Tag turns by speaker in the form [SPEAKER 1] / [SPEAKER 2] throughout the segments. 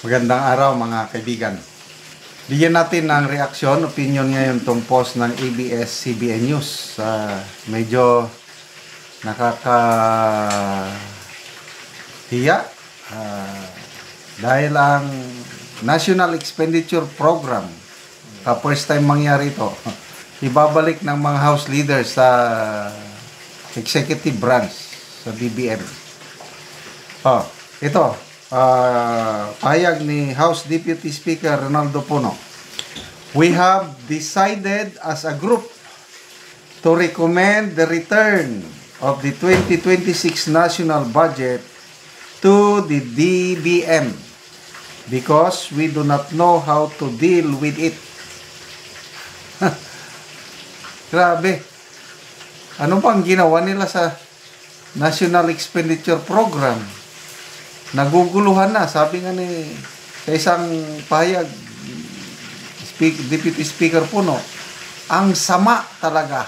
[SPEAKER 1] Magandang araw mga kaibigan. Bigyan natin ng reaksyon, opinion ngayon tong post ng ABS-CBN News. Medyo nakakahiya dahil ang National Expenditure Program, first time mangyari ito, ibabalik ng mga House leaders sa executive branch sa DBM. Ito. Pahayag ni House Deputy Speaker Ronaldo Puno. We have decided as a group to recommend the return of the 2026 national budget to the DBM because we do not know how to deal with it. Grabe. Ano pang ginawa nila sa National Expenditure Program? Naguguluhan na, sabi nga ni sa isang pahayag, Deputy Speaker Puno, ang sama talaga.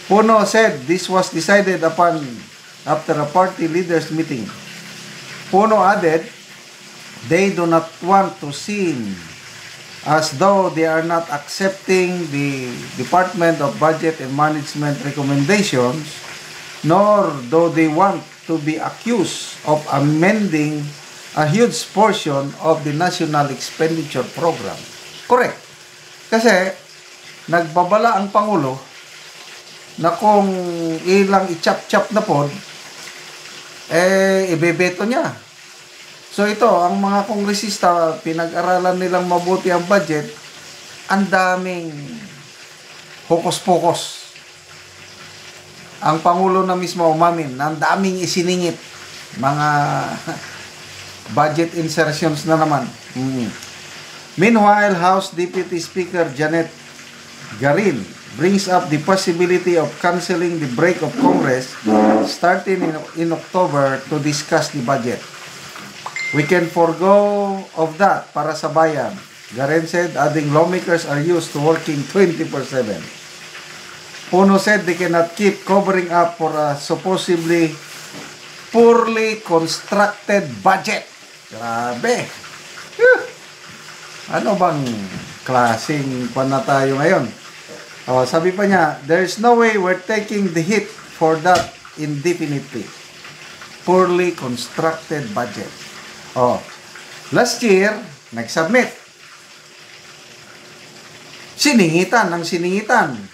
[SPEAKER 1] Puno said this was decided upon after a party leaders meeting. Puno added, they do not want to seem as though they are not accepting the Department of Budget and Management recommendations, nor do they want to be accused of amending a huge portion of the National Expenditure Program. Correct. Kasi nagbabala ang Pangulo na kung ilang i-chop-chop na po, ibebeto niya. So ito, ang mga kongresista, pinag-aralan nilang mabuti ang budget, ang daming hokus-pokus. Ang Pangulo na mismo umamin, ang daming isiningit, mga budget insertions na naman. Meanwhile, House Deputy Speaker Janet Garin brings up the possibility of canceling the break of Congress starting in October to discuss the budget. We can forego of that para sa bayan, Garin said, adding lawmakers are used to working 24/7. Puno said they cannot keep covering up for a supposedly poorly constructed budget. Grabe. Ano bang klaseng pan na tayo ngayon? Sabi pa niya, there is no way we're taking the hit for that indefinitely. Poorly constructed budget. Last year, nag-submit. Siningitan ng siningitan.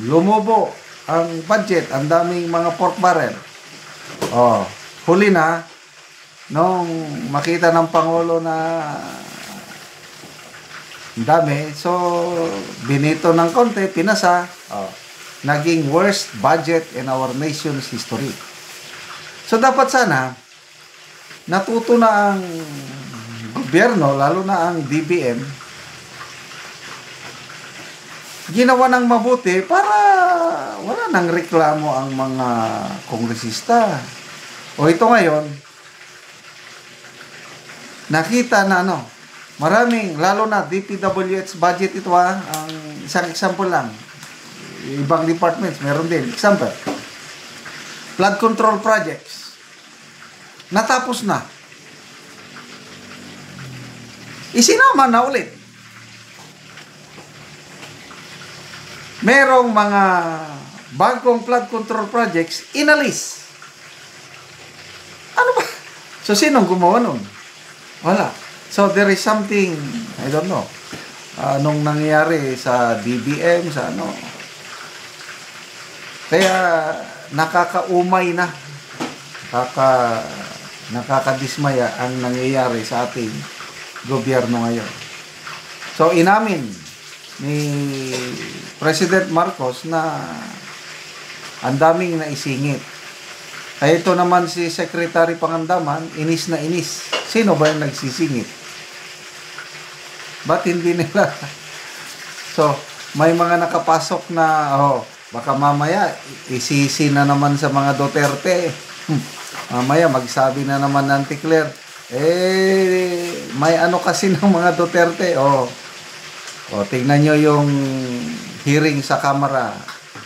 [SPEAKER 1] Lumubo ang budget, ang daming mga pork barrel. Huli na nung makita ng Pangulo na dami, so binito ng konti, pinasa. Naging worst budget in our nation's history. So dapat sana natuto na ang gobyerno, lalo na ang DBM, ginawa ng mabuti para wala nang reklamo ang mga kongresista. Ito ngayon, nakita na maraming, lalo na DPWH budget ito ang isang example lang. Ibang departments, meron din. Example, flood control projects. Natapos na. Isinama na ulit. Merong mga bagong flood control projects, inalis. Ano ba? So, sinong gumawa nun? Wala. So, there is something, I don't know, nung nangyari sa DBM, sa Kaya, nakakaumay na. Nakakadismaya ang nangyayari sa ating gobyerno ngayon. So, inamin ni President Marcos na ang daming naisingit. Kaya ito naman si Secretary Pangandaman, inis na inis. Sino ba yung nagsisingit? Ba't hindi nila? So, may mga nakapasok na, baka mamaya isisi na naman sa mga Duterte. Mamaya magsabi na naman ng Anticler, may kasi ng mga Duterte. Tingnan nyo yung hearing sa Kamara.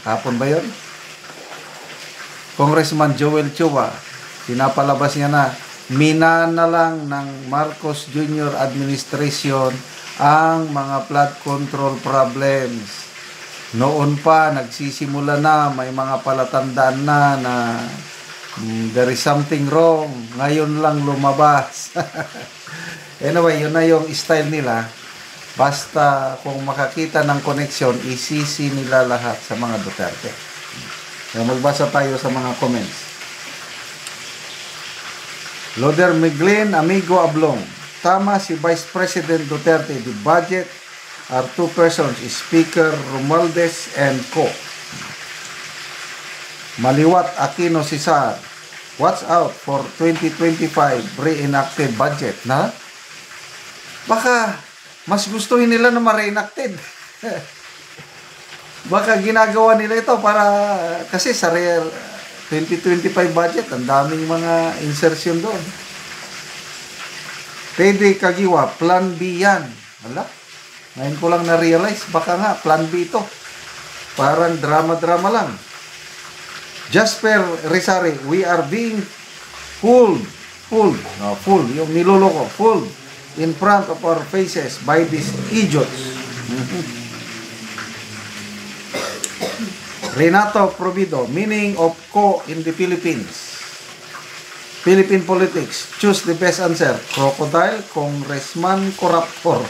[SPEAKER 1] Hapon ba yun? Congressman Joel Chua, pinapalabas niya na minana lang ng Marcos Jr. administration ang mga flood control problems. Noon pa, nagsisimula na, may mga palatandaan na there is something wrong. Ngayon lang lumabas. Anyway, yun na yung style nila. Basta kung makakita ng connection, isisi nila lahat sa mga Duterte. So, magbasa tayo sa mga comments. Loder Miglin, Amigo Ablong. Tama si Vice President Duterte. The budget are two persons, Speaker Romualdez and Co. Maliwat Aquino Cesar. Watch out for 2025 re-enacted budget. Na? Baka mas gustuhin nila na ma-re-enacted. Baka ginagawa nila ito para kasi sa 2025 budget, ang daming mga insertion doon. Pwede Kagiwa, Plan B yan. Wala? Ngayon ko lang na-realize, baka nga, Plan B ito. Parang drama-drama lang. Jasper Rizari, we are being fooled, yung niloloko, fooled in front of our faces by these idiots. Renato Provido, meaning of Co in the Philippines. Philippine politics, choose the best answer. Crocodile, Congressman, Corruptor.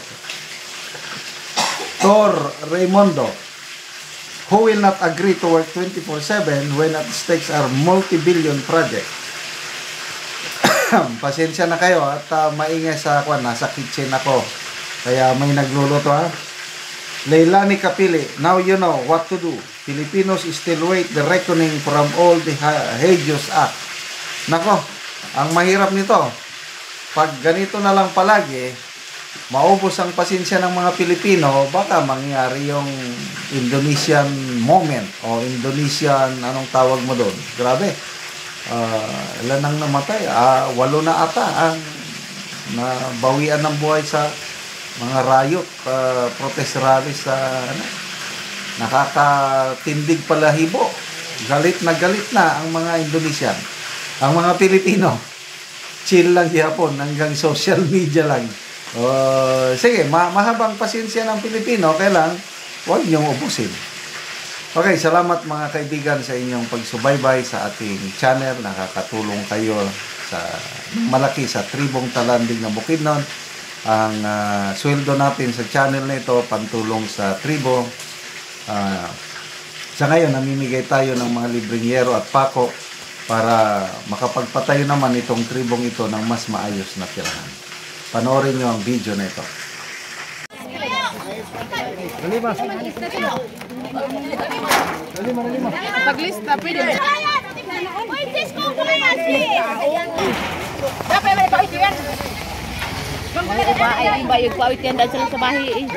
[SPEAKER 1] Tor Raimundo, who will not agree to work 24/7 when at stakes are multi-billion projects? Pasensya na kayo at maingay sa ako, nasa kitchen ako. Kaya may nagluluto ha. Leilani Kapili, now you know what to do. Filipinos still wait the reckoning from all the Habeas Act. Nako, ang mahirap nito, pag ganito na lang palagi, maubos ang pasensya ng mga Pilipino, baka mangyari yung Indonesian moment o Indonesian, anong tawag mo doon? Grabe. Ilan ang namatay? 8 na ata ang nabawian ng buhay sa mga riot, protest rally sa nakakatindig palahibo. Galit na ang mga Indonesian. Ang mga Pilipino, chill lang gihapon hanggang social media lang. Sige, mahabang pasensya ng Pilipino, kailang huwag niyong ubusin. Okay, salamat mga kaibigan sa inyong pagsubaybay sa ating channel. Nakakatulong kayo sa malaki sa Tribong Talanding ng Bukidnon. Ang sweldo natin sa channel na ito, pantulong sa tribo. Sa ngayon, namimigay tayo ng mga libreng yero at pako para makapagpatayo naman itong tribong ito ng mas maayos na tirahan. Panoorin nyo ang video na ito. Lima. Paglista, pwede.
[SPEAKER 2] Ay, bayog pawit yan dahil sila sa bahay eh.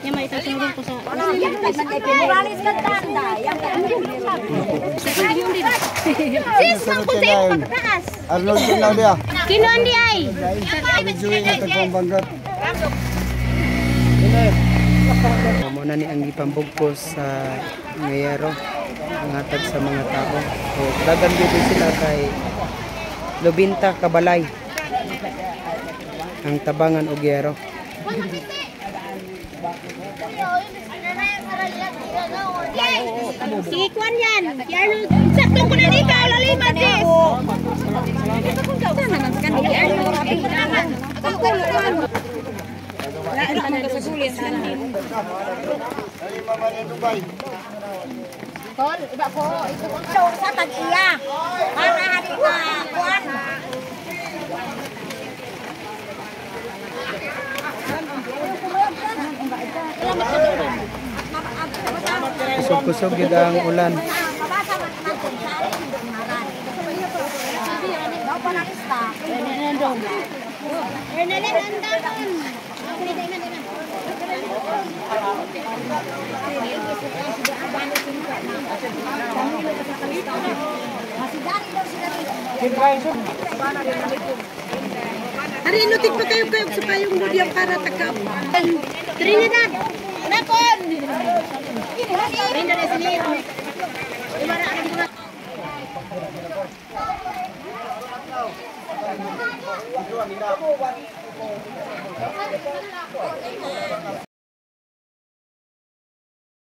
[SPEAKER 2] Yan, may itasunod ko sa...
[SPEAKER 3] Muralis ka tanda. Sis, mangkunti yung pagkataas.
[SPEAKER 4] Arnold Ginaw dia.
[SPEAKER 3] Sino hindi ay?
[SPEAKER 4] Juwi na tagpambanggat.
[SPEAKER 5] Muna ni ang ipambugkos sa ngayero ang hatag sa mga tao. So, dagan dito sila kay Lubinta Kabalay ang tabangan og yero.
[SPEAKER 3] Si Kwan yan. Sakto ko na dito. Laliman, sis. Sana naman ka ni Arnold. Kol, iba ko. Ito sa tag-iya. Para hari na Kwan.
[SPEAKER 5] Kusog-kusog yun ang ulan.
[SPEAKER 2] Hari, inutik pa kayo sa payong budya para tagap.
[SPEAKER 3] Trinidad! Napon! Rinda di sini. Gimana ada di mana?